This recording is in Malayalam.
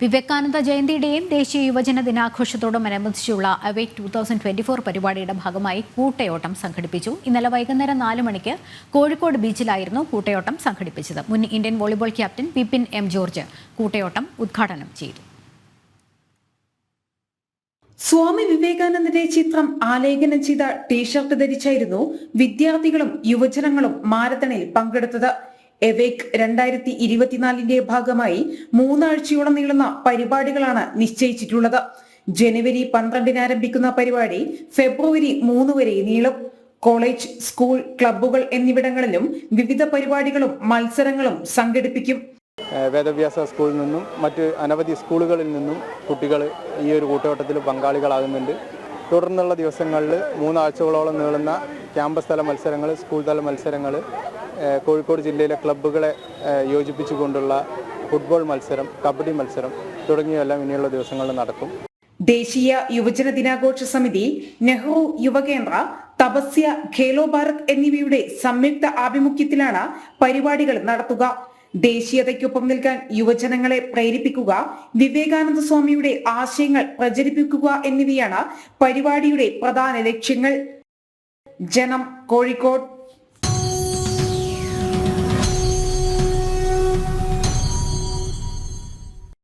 വിവേകാനന്ദ ജയന്തിയുടെയും ദേശീയ യുവജന ദിനാഘോഷത്തോടനുബന്ധിച്ചുള്ള അവേക്ക് 2024 പരിപാടിയുടെ ഭാഗമായി കൂട്ടയോട്ടം സംഘടിപ്പിച്ചു. ഇന്നലെ വൈകുന്നേരം 4 മണിക്ക് കോഴിക്കോട് ബീച്ചിലായിരുന്നു കൂട്ടയോട്ടം സംഘടിപ്പിച്ചത്. മുൻ Indian volleyball captain Vipin M George കൂട്ടയോട്ടം ഉദ്ഘാടനം ചെയ്തു. സ്വാമി വിവേകാനന്ദന്റെ ചിത്രം ആലേഖനം ചെയ്ത ടീഷർട്ട് ധരിച്ചായിരുന്നു വിദ്യാർത്ഥികളും യുവജനങ്ങളും മാരത്തണിൽ പങ്കെടുത്തത്. എവേക്ക് 2024 ഭാഗമായി 3 ആഴ്ചയോളം നീളുന്ന പരിപാടികളാണ് നിശ്ചയിച്ചിട്ടുള്ളത്. ജനുവരി 12 ആരംഭിക്കുന്ന പരിപാടി ഫെബ്രുവരി 3 വരെ നീളും. കോളേജ്, സ്കൂൾ, ക്ലബ്ബുകൾ എന്നിവിടങ്ങളിലും വിവിധ പരിപാടികളും മത്സരങ്ങളും സംഘടിപ്പിക്കും. വേദവ്യാസ സ്കൂളിൽ നിന്നും മറ്റ് അനവധി സ്കൂളുകളിൽ നിന്നും കുട്ടികൾ ഈ ഒരു കൂട്ടയോട്ടത്തിൽ പങ്കാളികളാകുന്നുണ്ട്. തുടർന്നുള്ള ദിവസങ്ങളിൽ 3 ആഴ്ചകളോളം നീളുന്ന ക്യാമ്പസ് തല മത്സരങ്ങൾ, സ്കൂൾ തല മത്സരങ്ങൾ, കോഴിക്കോട് ജില്ലയിലെ ക്ലബ്ബുകളെ യോജിപ്പിച്ചുകൊണ്ടുള്ള ഫുട്ബോൾ മത്സരം, കബഡി മത്സരം തുടങ്ങിയവയെല്ലാം ഇനിയുള്ള ദിവസങ്ങളിൽ നടക്കും. ദേശീയ യുവജന ദിനാഘോഷ സമിതി, നെഹ്റു യുവകേന്ദ്ര, തപസ്യ, ഖേലോ ഭാരത് എന്നിവയുടെ സംയുക്ത ആഭിമുഖ്യത്തിലാണ് പരിപാടികൾ നടത്തുക. ദേശീയതയ്ക്കൊപ്പം നിൽക്കാൻ യുവജനങ്ങളെ പ്രേരിപ്പിക്കുക, വിവേകാനന്ദ സ്വാമിയുടെ ആശയങ്ങൾ പ്രചരിപ്പിക്കുക എന്നിവയാണ് പരിപാടിയുടെ പ്രധാന ലക്ഷ്യങ്ങൾ. ജനം, കോഴിക്കോട്.